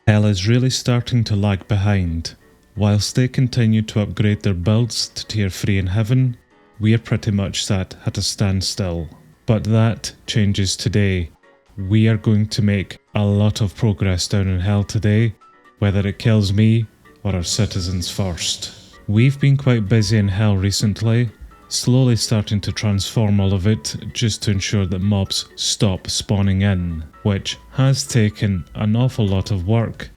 Hell is really starting to lag behind. Whilst they continue to upgrade their builds to tier 3 in heaven, we are pretty much sat at a standstill. But that changes today. We are going to make a lot of progress down in hell today, whether it kills me or our citizens first. We've been quite busy in hell recently, slowly starting to transform all of it just to ensure that mobs stop spawning in, which has taken an awful lot of work,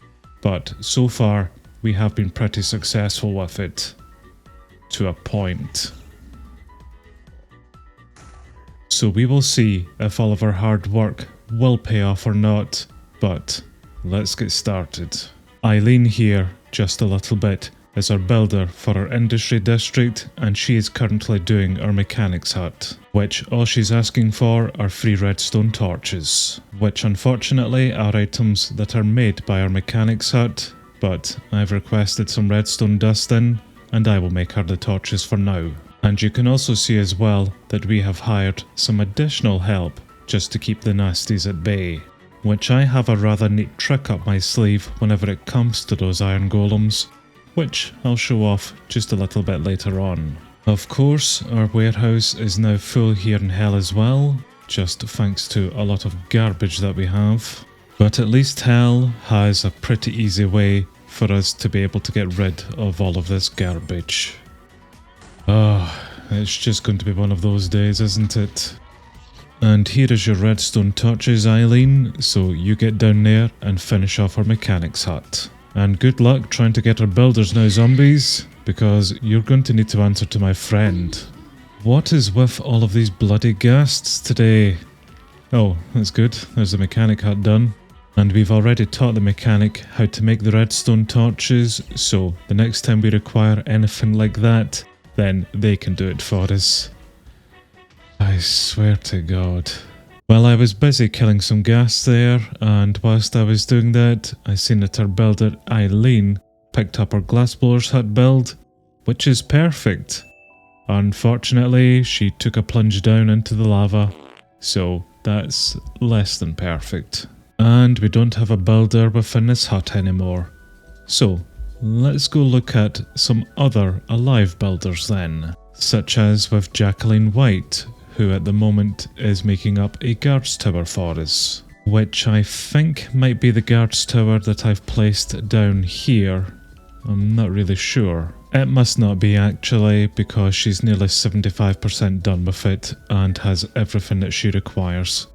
but so far we have been pretty successful with it. To a point. So we will see if all of our hard work will pay off or not, but let's get started. Eileen here, just a little bit, is our builder for our industry district, and she is currently doing our mechanics hut, which all she's asking for are 3 redstone torches, which unfortunately are items that are made by our mechanics hut, but I've requested some redstone dust in, and I will make her the torches for now. And you can also see as well that we have hired some additional help just to keep the nasties at bay, which I have a rather neat trick up my sleeve whenever it comes to those iron golems, which I'll show off just a little bit later on. Of course, our warehouse is now full here in hell as well, just thanks to a lot of garbage that we have. But at least hell has a pretty easy way for us to be able to get rid of all of this garbage. It's just going to be one of those days, isn't it? And here is your redstone torches, Eileen, so you get down there and finish off our mechanics hut. And good luck trying to get our builders now, zombies, because you're going to need to answer to my friend. What is with all of these bloody ghasts today? Oh, that's good. There's the mechanic hut done. And we've already taught the mechanic how to make the redstone torches, so the next time we require anything like that, then they can do it for us. I swear to God. Well, I was busy killing some gas there, and whilst I was doing that, I seen that our builder Eileen picked up our glassblower's hut build, which is perfect. Unfortunately, she took a plunge down into the lava, so that's less than perfect. And we don't have a builder within this hut anymore. So, let's go look at some other alive builders then, such as with Jacqueline White, who at the moment is making up a guards tower for us, which I think might be the guards tower that I've placed down here. I'm not really sure. It must not be actually, because she's nearly 75% done with it and has everything that she requires.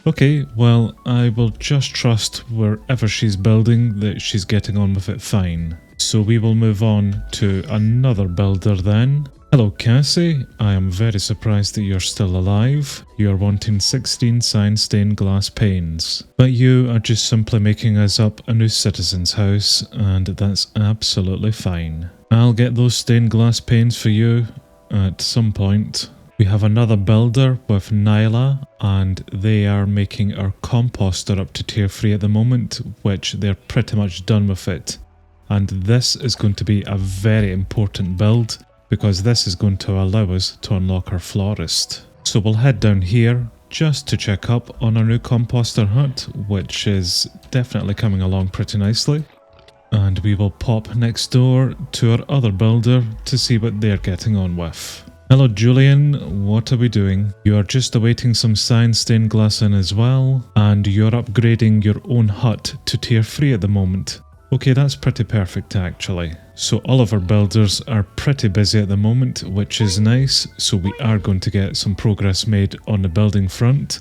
Okay, well, I will just trust wherever she's building that she's getting on with it fine. So we will move on to another builder then. Hello Cassie, I am very surprised that you're still alive. You are wanting 16 cyan stained glass panes. But you are just simply making us up a new citizen's house, and that's absolutely fine. I'll get those stained glass panes for you at some point. We have another builder with Nyla, and they are making our composter up to tier 3 at the moment, which they're pretty much done with it. And this is going to be a very important build, because this is going to allow us to unlock our Florist. So we'll head down here just to check up on our new composter hut, which is definitely coming along pretty nicely. And we will pop next door to our other builder to see what they're getting on with. Hello Julian, what are we doing? You are just awaiting some cyan stained glass in as well, and you're upgrading your own hut to tier 3 at the moment. Okay, that's pretty perfect actually. So all of our builders are pretty busy at the moment, which is nice, so we are going to get some progress made on the building front.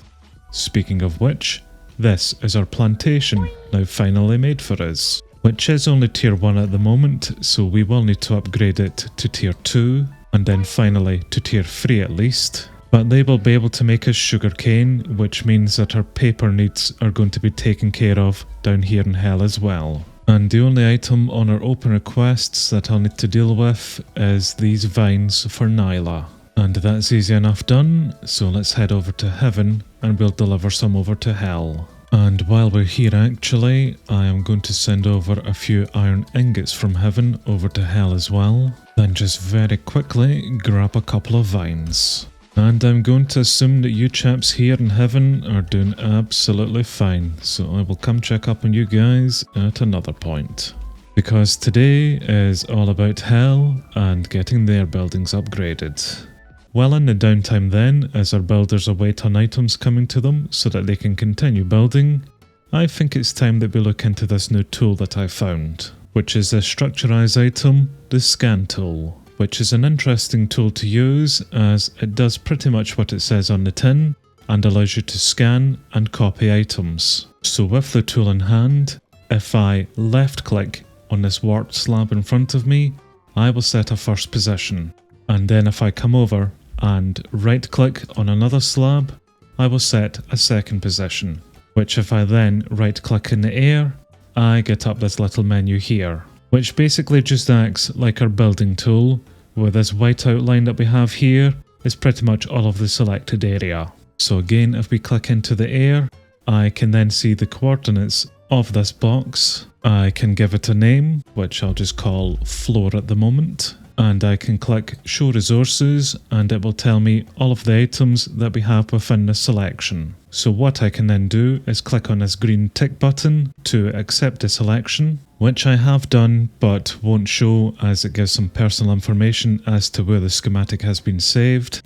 Speaking of which, this is our plantation, now finally made for us, which is only tier 1 at the moment, so we will need to upgrade it to tier 2, and then finally to tier 3 at least. But they will be able to make us sugarcane, which means that our paper needs are going to be taken care of down here in hell as well. And the only item on our open requests that I'll need to deal with is these vines for Nyla. And that's easy enough done, so let's head over to heaven and we'll deliver some over to hell. And while we're here actually, I am going to send over a few iron ingots from heaven over to hell as well. Then just very quickly grab a couple of vines. And I'm going to assume that you chaps here in heaven are doing absolutely fine, so I will come check up on you guys at another point. Because today is all about hell and getting their buildings upgraded. Well, in the downtime then, as our builders await on items coming to them so that they can continue building, I think it's time that we look into this new tool that I found, which is a structurized item, the scan tool, which is an interesting tool to use as it does pretty much what it says on the tin and allows you to scan and copy items. So with the tool in hand, if I left click on this warped slab in front of me, I will set a first position, and then if I come over and right click on another slab, I will set a second position, which if I then right click in the air, I get up this little menu here, which basically just acts like our building tool, where this white outline that we have here is pretty much all of the selected area. So again, if we click into the air, I can then see the coordinates of this box. I can give it a name, which I'll just call floor at the moment, and I can click show resources and it will tell me all of the items that we have within the selection. So what I can then do is click on this green tick button to accept the selection, which I have done but won't show as it gives some personal information as to where the schematic has been saved.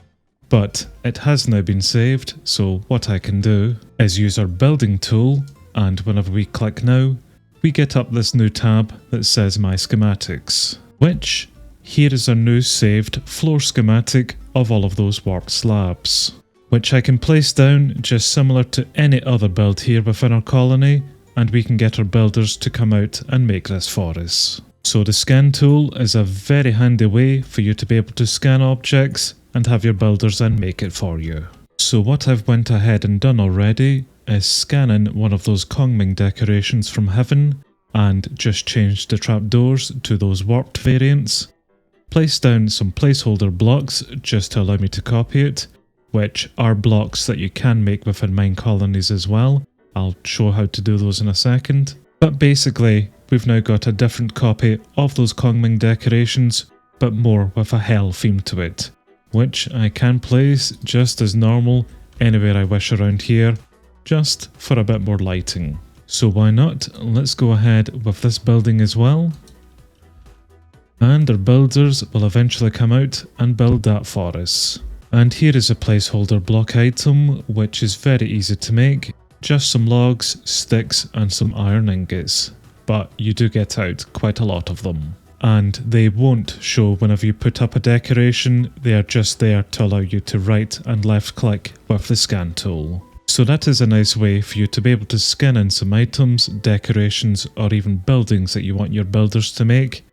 But it has now been saved, so what I can do is use our building tool, and whenever we click now, we get up this new tab that says My Schematics, which here is our new saved floor schematic of all of those warped slabs, which I can place down just similar to any other build here within our colony, and we can get our builders to come out and make this for us. So the scan tool is a very handy way for you to be able to scan objects and have your builders then make it for you. So what I've went ahead and done already is scanning one of those Kongming decorations from heaven and just changed the trapdoors to those warped variants. Place down some placeholder blocks just to allow me to copy it, which are blocks that you can make within MineColonies as well. I'll show how to do those in a second. But basically, we've now got a different copy of those Kongming decorations, but more with a hell theme to it, which I can place just as normal anywhere I wish around here, just for a bit more lighting. So why not? Let's go ahead with this building as well. And our builders will eventually come out and build that for us. And here is a placeholder block item, which is very easy to make. Just some logs, sticks and some iron ingots. But you do get out quite a lot of them. And they won't show whenever you put up a decoration, they are just there to allow you to right and left click with the scan tool. So that is a nice way for you to be able to scan in some items, decorations or even buildings that you want your builders to make.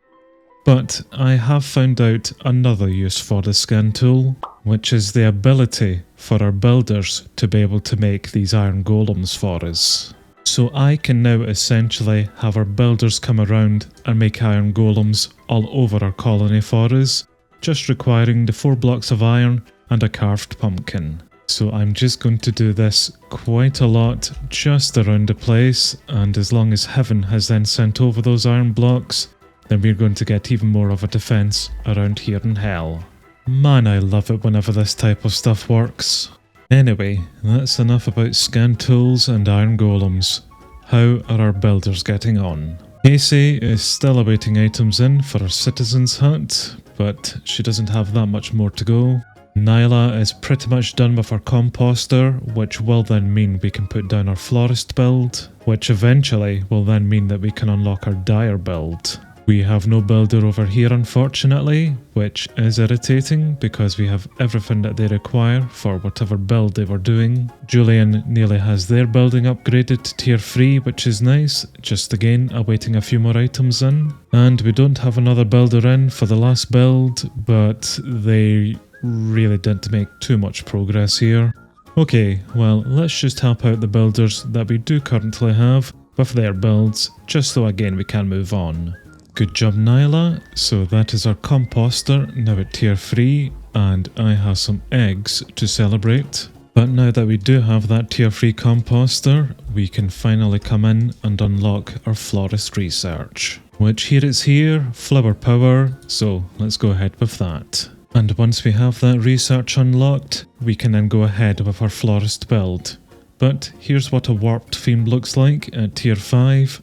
But I have found out another use for the scan tool, which is the ability for our builders to be able to make these iron golems for us. So I can now essentially have our builders come around and make iron golems all over our colony for us, just requiring the 4 blocks of iron and a carved pumpkin. So I'm just going to do this quite a lot just around the place, and as long as heaven has then sent over those iron blocks, then we're going to get even more of a defense around here in hell. Man, I love it whenever this type of stuff works. Anyway, that's enough about scan tools and iron golems. How are our builders getting on? Casey is still awaiting items in for our citizen's hut, but she doesn't have that much more to go. Nyla is pretty much done with our composter, which will then mean we can put down our florist build, which eventually will then mean that we can unlock our dyer build. We have no builder over here unfortunately, which is irritating because we have everything that they require for whatever build they were doing. Julian nearly has their building upgraded to tier 3, which is nice, just again awaiting a few more items in. And we don't have another builder in for the last build, but they really didn't make too much progress here. Okay, well let's just help out the builders that we do currently have with their builds, just so again we can move on. Good job Nyla, so that is our composter now at tier 3, and I have some eggs to celebrate. But now that we do have that tier 3 composter, we can finally come in and unlock our florist research. Which here it's here, flower power, so let's go ahead with that. And once we have that research unlocked, we can then go ahead with our florist build. But here's what a warped theme looks like at tier 5,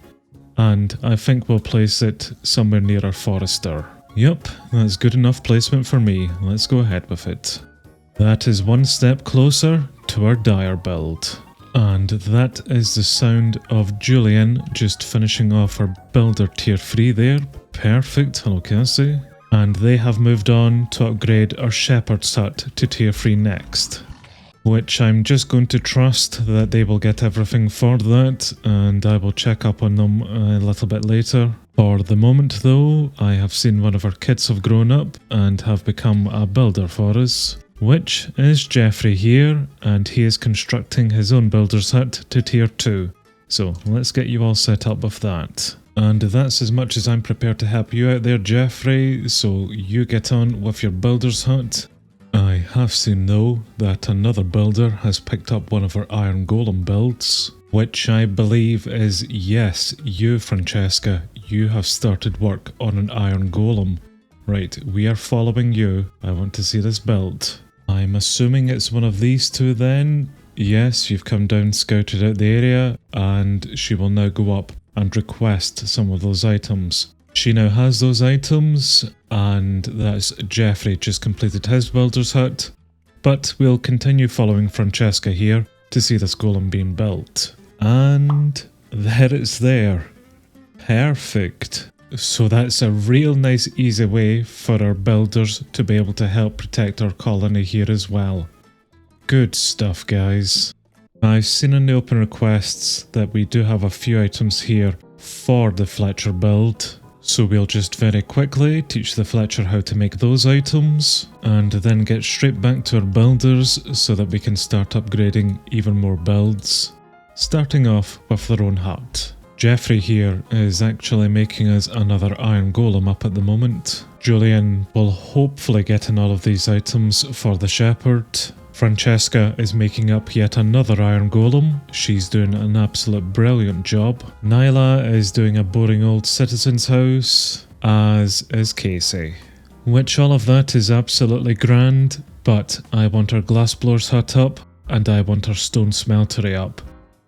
and I think we'll place it somewhere near our forester. Yup, that's good enough placement for me. Let's go ahead with it. That is one step closer to our dyer build. And that is the sound of Julian just finishing off our builder tier 3 there. Perfect, hello Cassie. And they have moved on to upgrade our shepherd's hut to tier 3 next. Which I'm just going to trust that they will get everything for that, and I will check up on them a little bit later. For the moment though, I have seen one of our kids have grown up and have become a builder for us, which is Jeffrey here, and he is constructing his own builder's hut to tier 2. So let's get you all set up with that. And that's as much as I'm prepared to help you out there, Jeffrey, so you get on with your builder's hut. I have seen though that another builder has picked up one of our iron golem builds, which I believe is, yes, you Francesca, you have started work on an iron golem. Right, we are following you. I want to see this build. I'm assuming it's one of these two then. Yes, you've come down, scouted out the area, and she will now go up and request some of those items. She now has those items, and that's Jeffrey just completed his builder's hut. But we'll continue following Francesca here to see this golem being built. And there it's there. Perfect. So that's a real nice easy way for our builders to be able to help protect our colony here as well. Good stuff, guys. I've seen in the open requests that we do have a few items here for the Fletcher build. So we'll just very quickly teach the Fletcher how to make those items, and then get straight back to our builders so that we can start upgrading even more builds. Starting off with their own hut. Jeffrey here is actually making us another iron golem up at the moment. Julian will hopefully get in all of these items for the shepherd. Francesca is making up yet another iron golem. She's doing an absolute brilliant job. Nyla is doing a boring old citizen's house, as is Casey. Which all of that is absolutely grand, but I want our glassblower's hut up, and I want our stone smeltery up.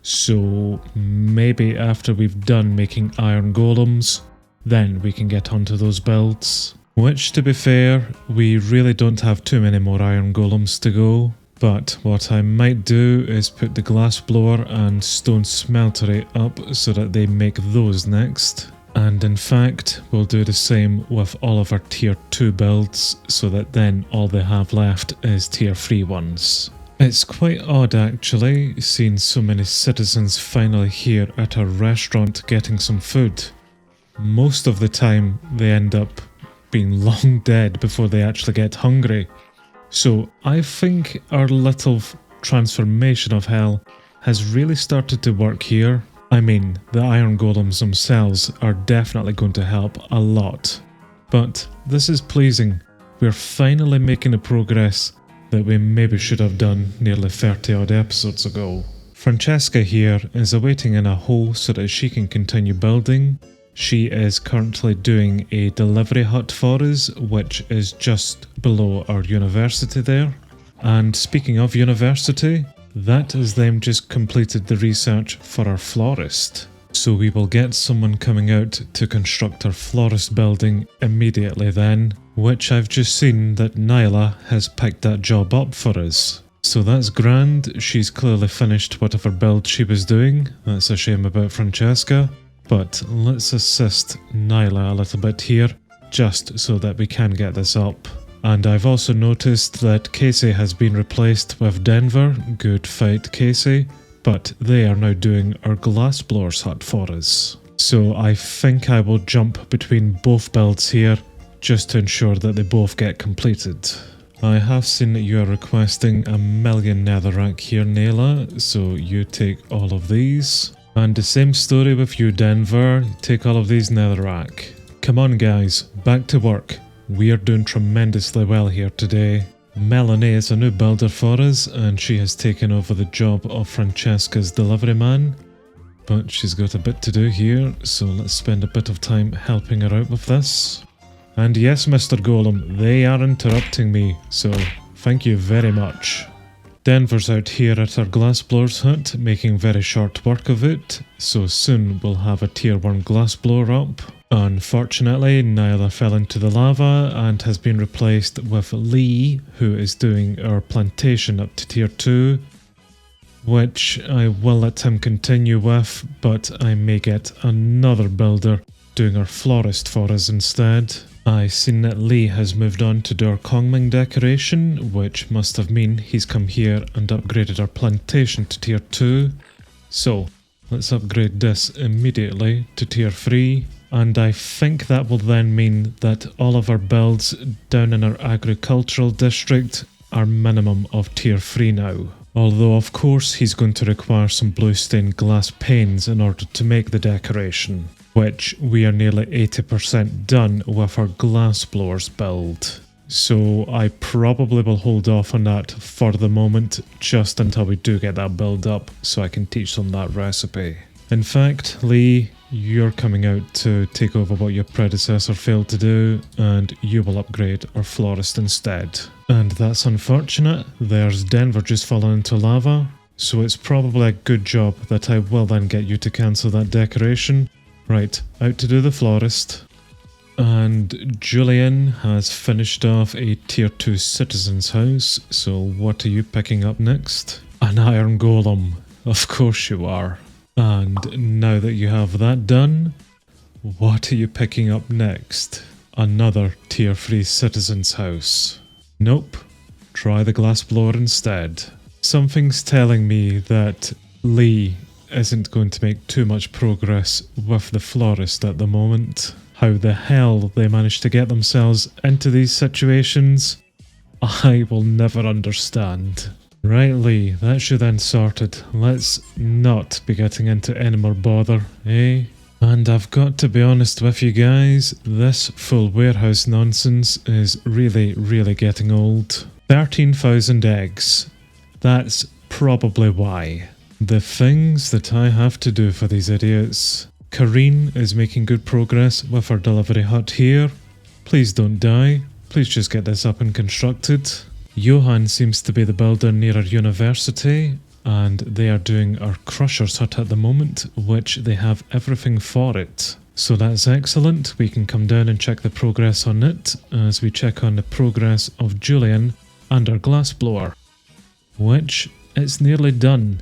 So maybe after we've done making iron golems, then we can get onto those builds. Which, to be fair, we really don't have too many more iron golems to go. But what I might do is put the glassblower and stone smeltery up so that they make those next. And in fact, we'll do the same with all of our tier 2 builds so that then all they have left is tier 3 ones. It's quite odd actually, seeing so many citizens finally here at our restaurant getting some food. Most of the time they end up being long dead before they actually get hungry. So I think our little transformation of hell has really started to work here. I mean, the iron golems themselves are definitely going to help a lot. But this is pleasing. We're finally making the progress that we maybe should have done nearly 30 odd episodes ago. Francesca here is awaiting in a hole so that she can continue building. She is currently doing a delivery hut for us, which is just below our university there. And speaking of university, that is them just completed the research for our florist. So we will get someone coming out to construct our florist building immediately then, which I've just seen that Nyla has picked that job up for us. So that's grand, she's clearly finished whatever build she was doing. That's a shame about Francesca. But let's assist Nyla a little bit here, just so that we can get this up. And I've also noticed that Casey has been replaced with Denver. Good fight, Casey. But they are now doing our glassblower's hut for us. So I think I will jump between both builds here, just to ensure that they both get completed. I have seen that you are requesting 1,000,000 netherrack here, Nayla, so you take all of these. And the same story with you, Denver. Take all of these netherrack. Come on guys, back to work. We are doing tremendously well here today. Melanie is a new builder for us, and she has taken over the job of Francesca's delivery man. But she's got a bit to do here, so let's spend a bit of time helping her out with this. And yes, Mr. Golem, they are interrupting me, so thank you very much. Denver's out here at our glassblower's hut, making very short work of it, so soon we'll have a tier 1 glassblower up. Unfortunately, Nyla fell into the lava and has been replaced with Lee, who is doing our plantation up to tier 2, which I will let him continue with, but I may get another builder doing our florist for us instead. I seen that Lee has moved on to do our Kongming decoration, which must have mean he's come here and upgraded our plantation to tier 2. So, let's upgrade this immediately to tier 3. And I think that will then mean that all of our builds down in our agricultural district are minimum of tier 3 now. Although of course he's going to require some blue stained glass panes in order to make the decoration, which we are nearly 80% done with our glass blowers build. So I probably will hold off on that for the moment, just until we do get that build up so I can teach them that recipe. In fact, Lee, you're coming out to take over what your predecessor failed to do, and you will upgrade our florist instead. And that's unfortunate. There's Denver just fallen into lava, so it's probably a good job that I will then get you to cancel that decoration. Right, out to do the florist. And Julian has finished off a tier 2 citizen's house, so what are you picking up next? An iron golem. Of course you are. And now that you have that done, what are you picking up next? Another tier 3 citizen's house. Nope, try the glassblower instead. Something's telling me that Lee isn't going to make too much progress with the florist at the moment. How the hell they managed to get themselves into these situations, I will never understand. Right, Lee, that's you then sorted. Let's not be getting into any more bother, eh? And I've got to be honest with you guys, this full warehouse nonsense is really getting old. 13,000 eggs. That's probably why. The things that I have to do for these idiots. Kareen is making good progress with our delivery hut here. Please don't die. Please just get this up and constructed. Johan seems to be the builder near our university, and they are doing our crusher's hut at the moment, which they have everything for it. So that's excellent. We can come down and check the progress on it as we check on the progress of Julian and our glassblower, which it's nearly done.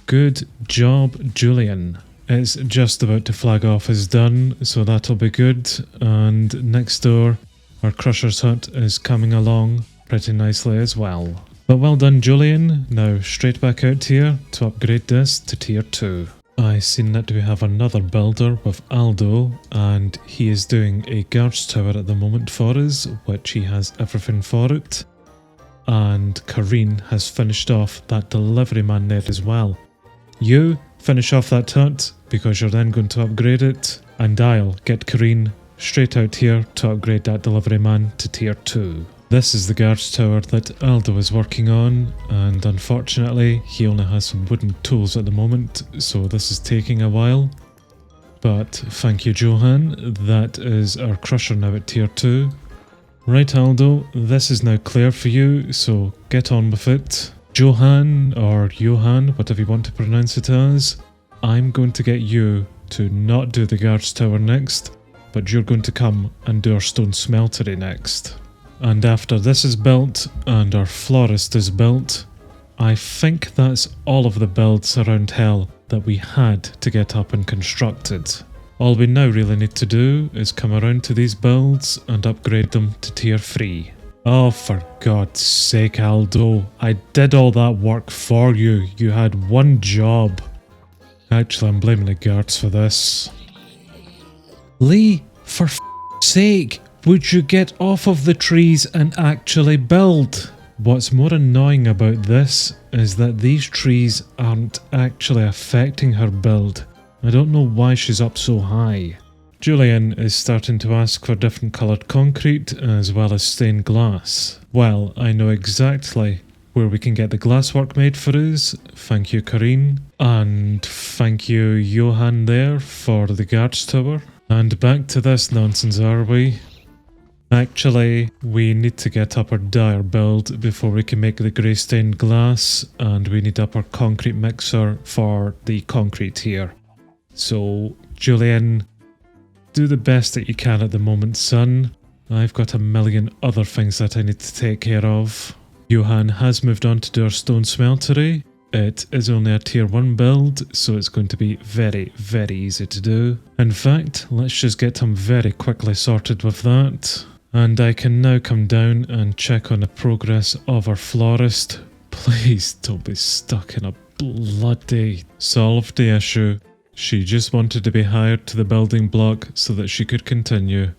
Good job, Julian. It's just about to flag off as done, so that'll be good. And next door, our crusher's hut is coming along pretty nicely as well. But well done, Julian. Now straight back out here to upgrade this to tier 2. I seen that we have another builder with Aldo, and he is doing a guards tower at the moment for us, which he has everything for it. And Kareen has finished off that delivery man there as well. You finish off that hut because you're then going to upgrade it, and I'll get Kareen straight out here to upgrade that delivery man to tier 2. This is the guards tower that Aldo is working on, and unfortunately he only has some wooden tools at the moment, so this is taking a while. But thank you, Johan, that is our crusher now at tier 2. Right, Aldo, this is now clear for you, so get on with it. Johan, or Johan, whatever you want to pronounce it as, I'm going to get you to not do the guards tower next, but you're going to come and do our stone smeltery next. And after this is built and our florist is built, I think that's all of the builds around hell that we had to get up and constructed. All we now really need to do is come around to these builds and upgrade them to tier 3. Oh, for God's sake, Aldo, I did all that work for you. You had one job. Actually, I'm blaming the guards for this. Lee, for f***'s sake, would you get off of the trees and actually build? What's more annoying about this is that these trees aren't actually affecting her build. I don't know why she's up so high. Julian is starting to ask for different coloured concrete as well as stained glass. Well, I know exactly where we can get the glasswork made for us. Thank you, Kareen. And thank you, Johan, there for the guards tower. And back to this nonsense, are we? Actually, we need to get up our dyer build before we can make the grey stained glass, and we need up our concrete mixer for the concrete here. So, Julian, do the best that you can at the moment, son. I've got a million other things that I need to take care of. Johan has moved on to do our stone smeltery. It is only a tier 1 build, so it's going to be very, very easy to do. In fact, let's just get him very quickly sorted with that. And I can now come down and check on the progress of our florist. Please don't be stuck in a bloody... Solved the issue. She just wanted to be hired to the building block so that she could continue.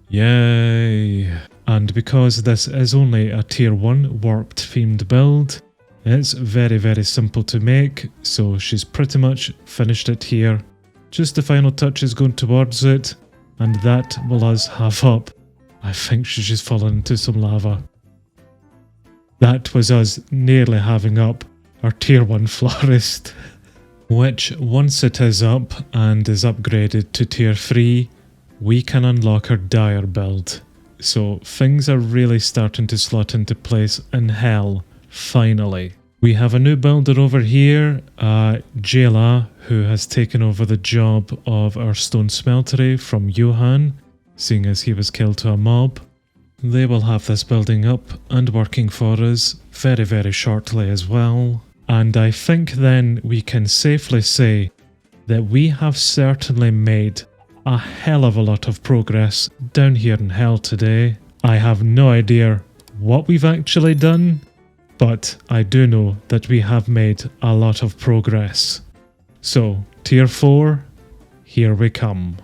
Yay! And because this is only a tier 1 warped themed build, it's very, very simple to make, so she's pretty much finished it here. Just the final touches going towards it, and that will us have up. I think she's just fallen into some lava. That was us nearly having up our tier 1 florist. Which, once it is up and is upgraded to tier 3, we can unlock our dyer build. So things are really starting to slot into place in hell, finally. We have a new builder over here, Jayla, who has taken over the job of our stone smeltery from Johan, seeing as he was killed to a mob. They will have this building up and working for us very, very shortly as well. And I think then we can safely say that we have certainly made a hell of a lot of progress down here in hell today. I have no idea what we've actually done, but I do know that we have made a lot of progress. So, tier 4, here we come.